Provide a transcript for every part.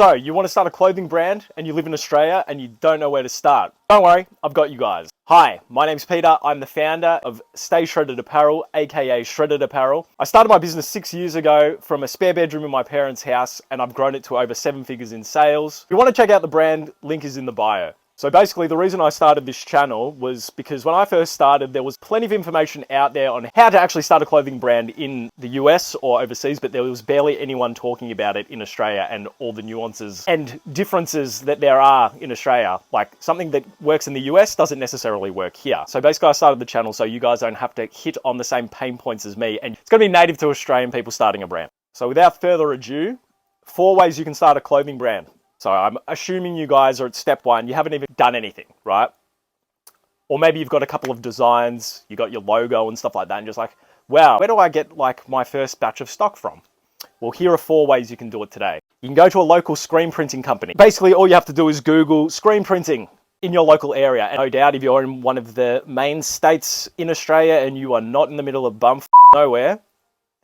So, you want to start a clothing brand and you live in Australia and you don't know where to start? Don't worry, I've got you guys. Hi, my name's Peter. I'm the founder of Stay Shredded Apparel, aka Shredded Apparel. I started my business 6 years ago from a spare bedroom in my parents' house, and I've grown it to over 7 figures in sales. If you want to check out the brand, link is in the bio. So basically, the reason I started this channel was because when I first started, there was plenty of information out there on how to actually start a clothing brand in the US or overseas, but there was barely anyone talking about it in Australia and all the nuances and differences that there are in Australia. Like something that works in the US doesn't necessarily work here. So basically, I started the channel so you guys don't have to hit on the same pain points as me, and it's going to be native to Australian people starting a brand. So without further ado, 4 ways you can start a clothing brand. So I'm assuming you guys are at step 1, you haven't even done anything, right? Or maybe you've got a couple of designs, you got your logo and stuff like that, and just like, wow, where do I get like my first batch of stock from? Well, here are 4 ways you can do it today. You can go to a local screen printing company. Basically, all you have to do is Google screen printing in your local area. And no doubt if you're in one of the main states in Australia and you are not in the middle of bumf nowhere,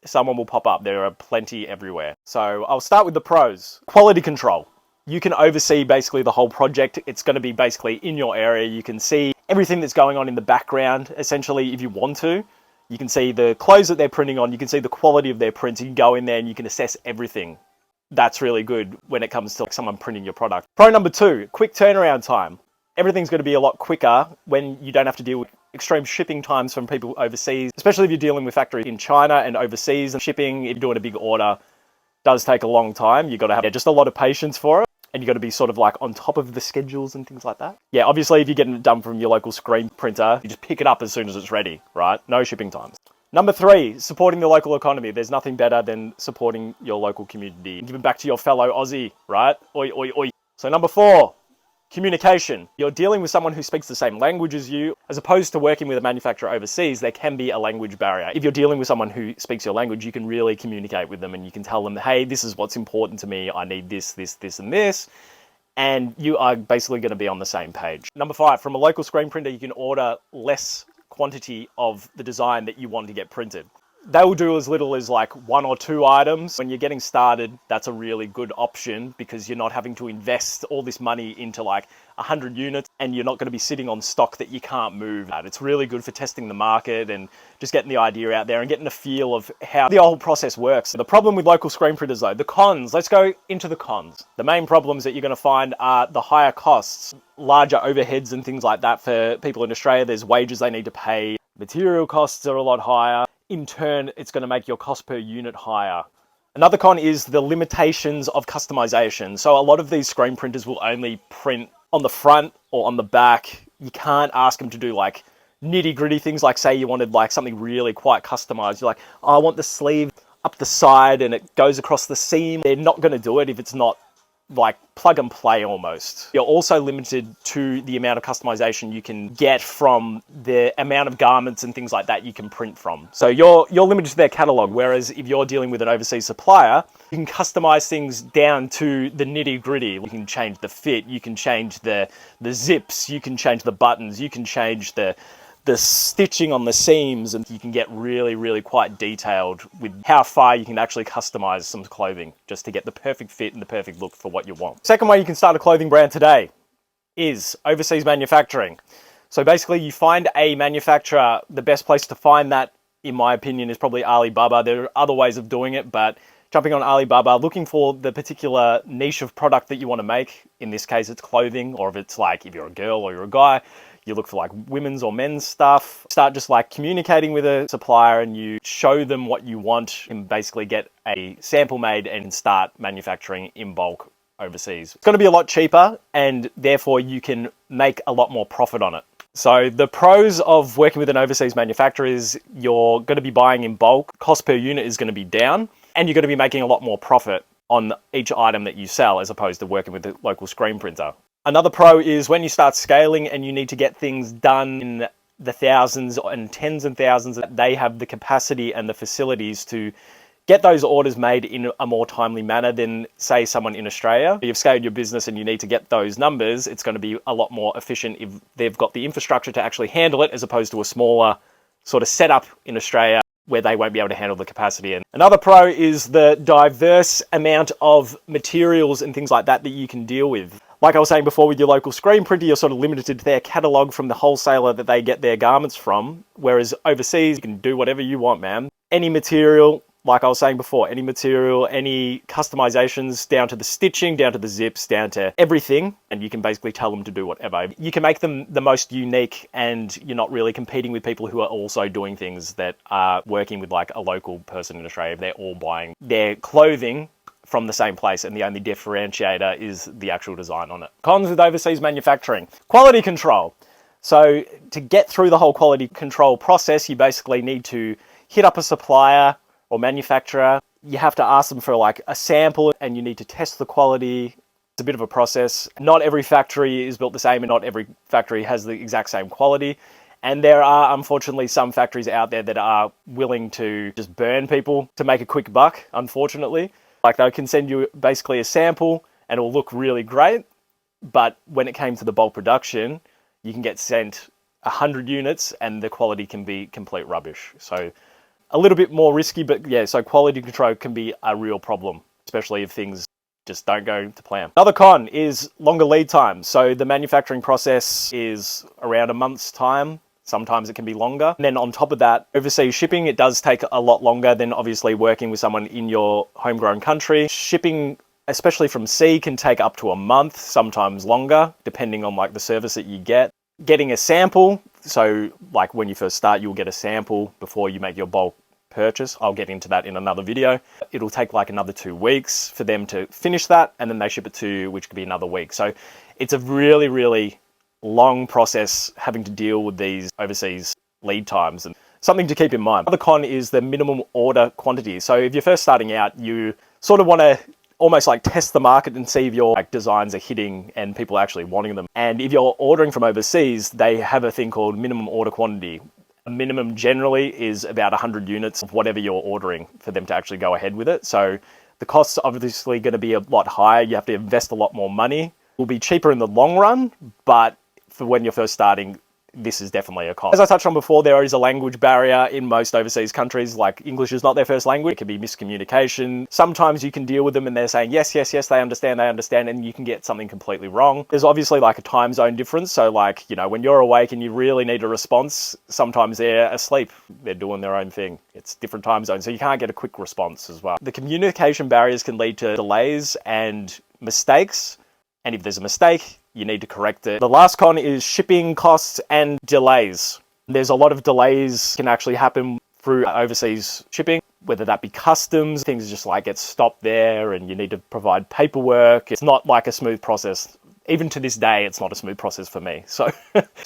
someone will pop up. There are plenty everywhere. So I'll start with the pros. Quality control. You can oversee basically the whole project. It's going to be basically in your area. You can see everything that's going on in the background. Essentially, if you want to, you can see the clothes that they're printing on. You can see the quality of their prints. You can go in there and you can assess everything. That's really good when it comes to someone printing your product. Pro number 2, quick turnaround time. Everything's going to be a lot quicker when you don't have to deal with extreme shipping times from people overseas, especially if you're dealing with factories in China and overseas. And shipping, if you're doing a big order, does take a long time. You've got to have just a lot of patience for it. And you've got to be sort of like on top of the schedules and things like that. Yeah, obviously if you're getting it done from your local screen printer, you just pick it up as soon as it's ready, right? No shipping times. Number 3, supporting the local economy. There's nothing better than supporting your local community. Giving back to your fellow Aussie, right? Oi, oi, oi. So number 4, communication. You're dealing with someone who speaks the same language as you. As opposed to working with a manufacturer overseas, there can be a language barrier. If you're dealing with someone who speaks your language, you can really communicate with them and you can tell them, hey, this is what's important to me. I need this, this, this, and this. And you are basically going to be on the same page. Number 5, from a local screen printer, you can order less quantity of the design that you want to get printed. They will do as little as like 1 or 2 items. When you're getting started, that's a really good option because you're not having to invest all this money into like 100 units and you're not going to be sitting on stock that you can't move. It's really good for testing the market and just getting the idea out there and getting a feel of how the whole process works. The problem with local screen printers though, the cons, let's go into the cons. The main problems that you're going to find are the higher costs, larger overheads and things like that for people in Australia. There's wages they need to pay. Material costs are a lot higher. In turn, it's going to make your cost per unit higher. Another con is the limitations of customization. So a lot of these screen printers will only print on the front or on the back. You can't ask them to do like nitty gritty things, like say you wanted like something really quite customized. You're like, oh, I want the sleeve up the side and it goes across the seam. They're not going to do it if it's not like plug and play almost. You're also limited to the amount of customization you can get from the amount of garments and things like that you can print from. So you're limited to their catalog, whereas if you're dealing with an overseas supplier, you can customize things down to the nitty gritty. You can change the fit, you can change the zips, you can change the buttons, you can change the stitching on the seams, and you can get really, really quite detailed with how far you can actually customize some clothing just to get the perfect fit and the perfect look for what you want. Second way you can start a clothing brand today is overseas manufacturing. So basically you find a manufacturer. The best place to find that, in my opinion, is probably Alibaba. There are other ways of doing it, but jumping on Alibaba, looking for the particular niche of product that you want to make. In this case, it's clothing, or if it's like, if you're a girl or you're a guy, you look for like women's or men's stuff. Start just like communicating with a supplier and you show them what you want and basically get a sample made and start manufacturing in bulk overseas. It's going to be a lot cheaper and therefore you can make a lot more profit on it. So the pros of working with an overseas manufacturer is you're going to be buying in bulk, cost per unit is going to be down, and you're going to be making a lot more profit on each item that you sell as opposed to working with a local screen printer. Another pro is when you start scaling and you need to get things done in the thousands and tens and thousands, they have the capacity and the facilities to get those orders made in a more timely manner than, say, someone in Australia. You've scaled your business and you need to get those numbers. It's going to be a lot more efficient if they've got the infrastructure to actually handle it as opposed to a smaller sort of setup in Australia. where they won't be able to handle the capacity. And another pro is the diverse amount of materials and things like that that you can deal with. Like I was saying before, with your local screen printer, you're sort of limited to their catalogue from the wholesaler that they get their garments from. Whereas overseas, you can do whatever you want, man. Any material, like I was saying before, any material, any customizations, down to the stitching, down to the zips, down to everything. And you can basically tell them to do whatever. You can make them the most unique, and you're not really competing with people who are also doing things that are working with like a local person in Australia. They're all buying their clothing from the same place, and the only differentiator is the actual design on it. Cons with overseas manufacturing. Quality control. So to get through the whole quality control process, you basically need to hit up a supplier or manufacturer. You have to ask them for like a sample, and you need to test the quality. It's a bit of a process. Not every factory is built the same, and not every factory has the exact same quality. And there are, unfortunately, some factories out there that are willing to just burn people to make a quick buck, unfortunately. Like they can send you basically a sample and it'll look really great. But when it came to the bulk production, you can get sent 100 units and the quality can be complete rubbish. So a little bit more risky, but yeah, so quality control can be a real problem, especially if things just don't go to plan. Another con is longer lead time. So the manufacturing process is around a month's time. Sometimes it can be longer. And then on top of that, overseas shipping, it does take a lot longer than obviously working with someone in your homegrown country. Shipping, especially from sea, can take up to a month, sometimes longer, depending on like the service that you get. Getting a sample, so like when you first start, you'll get a sample before you make your bulk purchase. I'll get into that in another video. It'll take like another 2 weeks for them to finish that, and then they ship it to you, which could be another week. So it's a really, really long process having to deal with these overseas lead times, and something to keep in mind. Another con is the minimum order quantity. So if you're first starting out, you sort of want to almost like test the market and see if your like designs are hitting and people are actually wanting them. And if you're ordering from overseas, they have a thing called minimum order quantity. A minimum generally is about 100 units of whatever you're ordering for them to actually go ahead with it. So the costs are obviously going to be a lot higher. You have to invest a lot more money. It will be cheaper in the long run, but for when you're first starting, this is definitely a cost. As I touched on before, there is a language barrier in most overseas countries. Like English is not their first language. It can be miscommunication. Sometimes you can deal with them and they're saying, yes, yes, yes, they understand, and you can get something completely wrong. There's obviously like a time zone difference. So like, you know, when you're awake and you really need a response, sometimes they're asleep. They're doing their own thing. It's different time zones. So you can't get a quick response as well. The communication barriers can lead to delays and mistakes. And if there's a mistake, you need to correct it. The last con is shipping costs and delays. There's a lot of delays can actually happen through overseas shipping, whether that be customs, things just like get stopped there and you need to provide paperwork. It's not like a smooth process. Even to this day, it's not a smooth process for me. So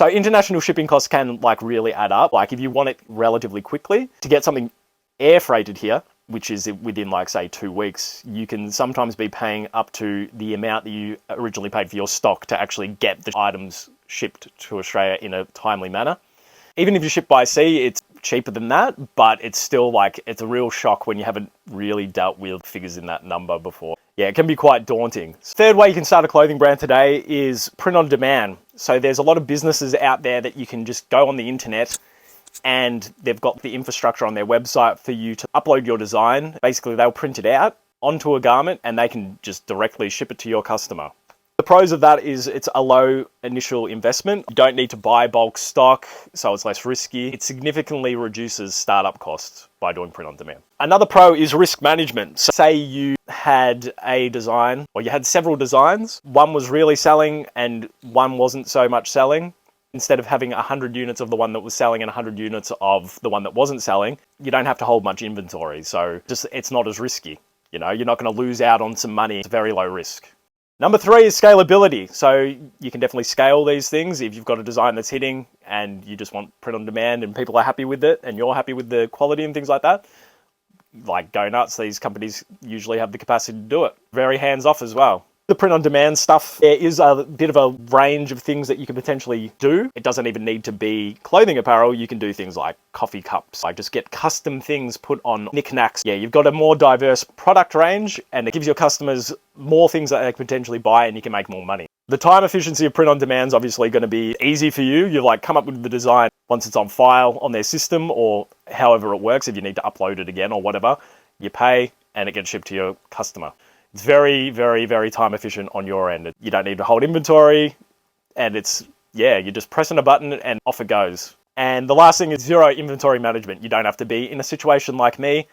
international shipping costs can like really add up. Like if you want it relatively quickly, to get something air freighted here, which is within like say 2 weeks, you can sometimes be paying up to the amount that you originally paid for your stock to actually get the items shipped to Australia in a timely manner. Even if you ship by sea, it's cheaper than that, but it's still like, it's a real shock when you haven't really dealt with figures in that number before. Yeah, it can be quite daunting. Third way you can start a clothing brand today is print on demand. So there's a lot of businesses out there that you can just go on the internet and they've got the infrastructure on their website for you to upload your design. Basically, they'll print it out onto a garment and they can just directly ship it to your customer. The pros of that is it's a low initial investment. You don't need to buy bulk stock, so it's less risky. It significantly reduces startup costs by doing print on demand. Another pro is risk management. So say you had a design, or you had several designs. One was really selling and one wasn't so much selling. Instead of having 100 units of the one that was selling and 100 units of the one that wasn't selling, you don't have to hold much inventory. So just it's not as risky. You know, you're not going to lose out on some money. It's very low risk. Number 3 is scalability. So you can definitely scale these things. If you've got a design that's hitting and you just want print on demand and people are happy with it and you're happy with the quality and things like that, like go nuts. These companies usually have the capacity to do it. Very hands off as well. The print on demand stuff, there is a bit of a range of things that you can potentially do. It doesn't even need to be clothing apparel. You can do things like coffee cups. I just get custom things put on knickknacks. Yeah, you've got a more diverse product range and it gives your customers more things that they can potentially buy and you can make more money. The time efficiency of print on demand is obviously going to be easy for you. You like come up with the design once it's on file on their system or however it works. If you need to upload it again or whatever, you pay and it gets shipped to your customer. It's very, very, very time efficient on your end. You don't need to hold inventory and it's, yeah, you're just pressing a button and off it goes. And the last thing is zero inventory management. You don't have to be in a situation like me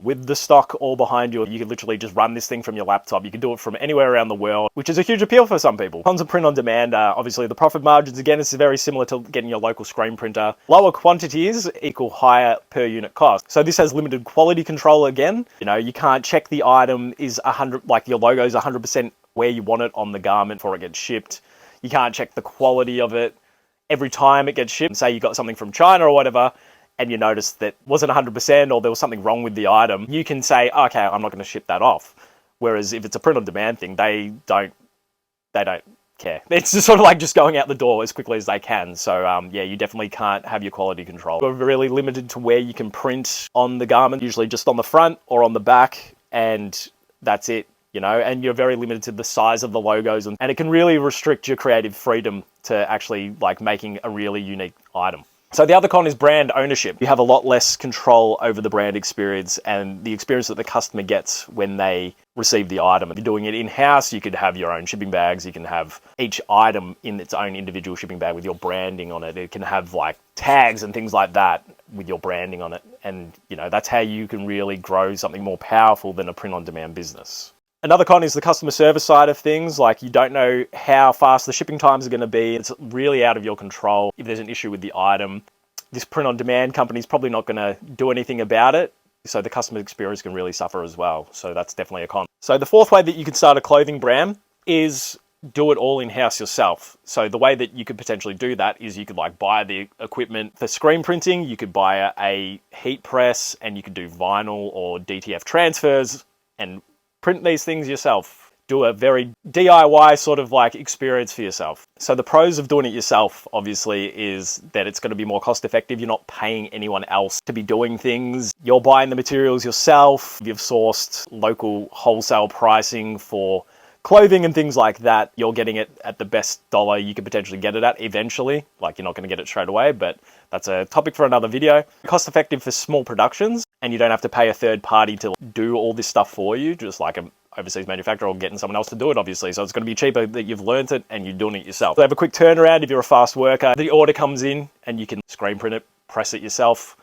with the stock all behind you. You can literally just run this thing from your laptop. You can do it from anywhere around the world, which is a huge appeal for some people. Tons of print on demand. Obviously the profit margins, again, is very similar to getting your local screen printer. Lower quantities equal higher per unit cost. So this has limited quality control again. You know, you can't check the item is 100, like your logo is 100% where you want it on the garment before it gets shipped. You can't check the quality of it every time it gets shipped. Say you got something from China or whatever, and you notice that wasn't 100% or there was something wrong with the item, you can say, okay, I'm not going to ship that off. Whereas if it's a print on demand thing, they don't care. It's just sort of like just going out the door as quickly as they can. So yeah, you definitely can't have your quality control. We're really limited to where you can print on the garment, usually just on the front or on the back, and that's it, you know, and you're very limited to the size of the logos, and it can really restrict your creative freedom to actually like making a really unique item. So the other con is brand ownership. You have a lot less control over the brand experience and the experience that the customer gets when they receive the item. If you're doing it in-house, you could have your own shipping bags. You can have each item in its own individual shipping bag with your branding on it. It can have like tags and things like that with your branding on it. And you know, that's how you can really grow something more powerful than a print-on-demand business. Another con is the customer service side of things. Like you don't know how fast the shipping times are going to be. It's really out of your control. If there's an issue with the item, this print on demand company is probably not going to do anything about it. So the customer experience can really suffer as well. So that's definitely a con. So the fourth way that you can start a clothing brand is do it all in-house yourself. So the way that you could potentially do that is you could like buy the equipment for screen printing. You could buy a heat press and you could do vinyl or DTF transfers and print these things yourself. Do a very DIY sort of like experience for yourself. So the pros of doing it yourself, obviously, is that it's going to be more cost effective. You're not paying anyone else to be doing things. You're buying the materials yourself. You've sourced local wholesale pricing for clothing and things like that. You're getting it at the best dollar you could potentially get it at eventually. Like you're not going to get it straight away, but that's a topic for another video. Cost effective for small productions, and you don't have to pay a third party to do all this stuff for you, just like an overseas manufacturer or getting someone else to do it, obviously. So it's going to be cheaper that you've learned it and you're doing it yourself. So have a quick turnaround if you're a fast worker. The order comes in and you can screen print it, press it yourself,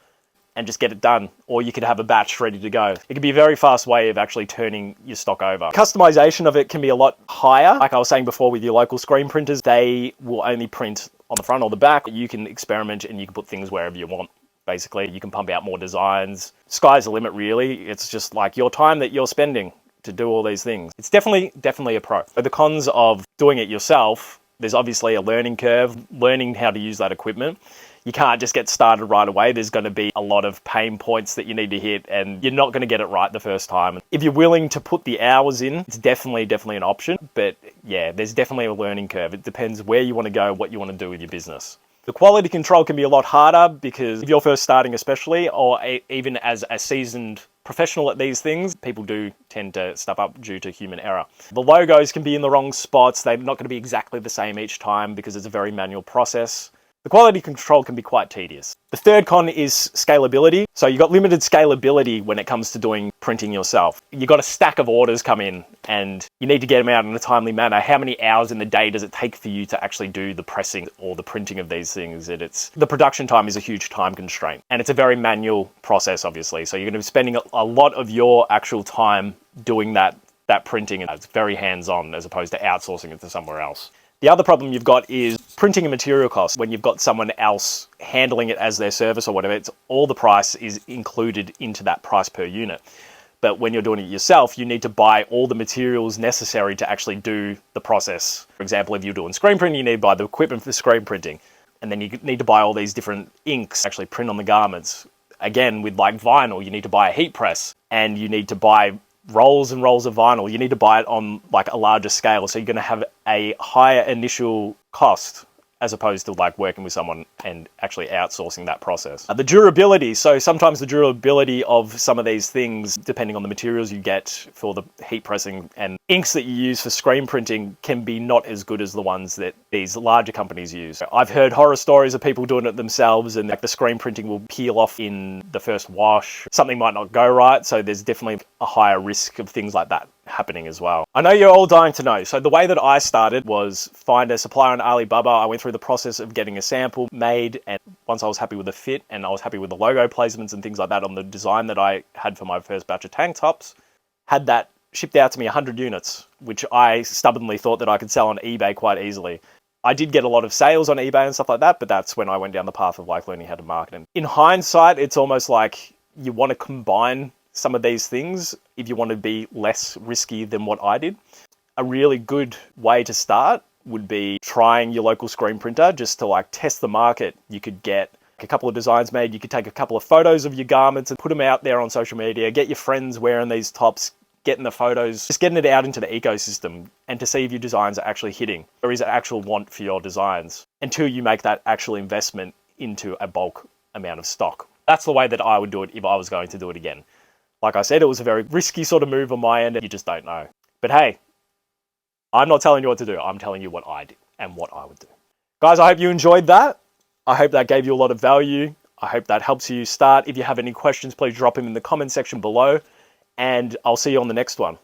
and just get it done. Or you could have a batch ready to go. It can be a very fast way of actually turning your stock over. Customization of it can be a lot higher. Like I was saying before with your local screen printers, they will only print on the front or the back. You can experiment and you can put things wherever you want. Basically, you can pump out more designs. Sky's the limit, really. It's just like your time that you're spending to do all these things. It's definitely a pro. But the cons of doing it yourself, there's obviously a learning curve, learning how to use that equipment. You can't just get started right away. There's going to be a lot of pain points that you need to hit and you're not going to get it right the first time. If you're willing to put the hours in, it's definitely an option. But yeah, there's definitely a learning curve. It depends where you want to go, what you want to do with your business. The quality control can be a lot harder because if you're first starting especially, or even as a seasoned professional at these things, people do tend to stuff up due to human error. The logos can be in the wrong spots. They're not going to be exactly the same each time because it's a very manual process. The quality control can be quite tedious. The third con is scalability. So you've got limited scalability when it comes to doing printing yourself. You've got a stack of orders come in and you need to get them out in a timely manner. How many hours in the day does it take for you to actually do the pressing or the printing of these things? The production time is a huge time constraint and it's a very manual process, obviously. So you're going to be spending a lot of your actual time doing that printing, and it's very hands-on as opposed to outsourcing it to somewhere else. The other problem you've got is printing and material costs. When you've got someone else handling it as their service or whatever, it's all the price is included into that price per unit. But when you're doing it yourself, you need to buy all the materials necessary to actually do the process. For example, if you're doing screen printing, you need to buy the equipment for screen printing. And then you need to buy all these different inks, actually print on the garments. Again, with like vinyl, you need to buy a heat press and you need to buy rolls and rolls of vinyl, you need to buy it on like a larger scale. So you're going to have a higher initial cost as opposed to like working with someone and actually outsourcing that process. The durability. So sometimes the durability of some of these things, depending on the materials you get for the heat pressing and inks that you use for screen printing, can be not as good as the ones that these larger companies use. I've heard horror stories of people doing it themselves and like the screen printing will peel off in the first wash. Something might not go right. So there's definitely a higher risk of things like that happening as well. I know you're all dying to know. So the way that I started was find a supplier on Alibaba. I went through the process of getting a sample made, and once I was happy with the fit and I was happy with the logo placements and things like that on the design that I had for my first batch of tank tops, had that shipped out to me 100 units, which I stubbornly thought that I could sell on eBay quite easily. I did get a lot of sales on eBay and stuff like that, but that's when I went down the path of like learning how to market. And in hindsight, it's almost like you want to combine some of these things if you want to be less risky than what I did. A really good way to start would be trying your local screen printer just to like test the market. You could get a couple of designs made, you could take a couple of photos of your garments and put them out there on social media, get your friends wearing these tops, getting the photos, just getting it out into the ecosystem and to see if your designs are actually hitting. There is an actual want for your designs until you make that actual investment into a bulk amount of stock. That's the way that I would do it if I was going to do it again. Like I said, it was a very risky sort of move on my end, and you just don't know. But hey, I'm not telling you what to do. I'm telling you what I did and what I would do. Guys, I hope you enjoyed that. I hope that gave you a lot of value. I hope that helps you start. If you have any questions, please drop them in the comment section below, and I'll see you on the next one.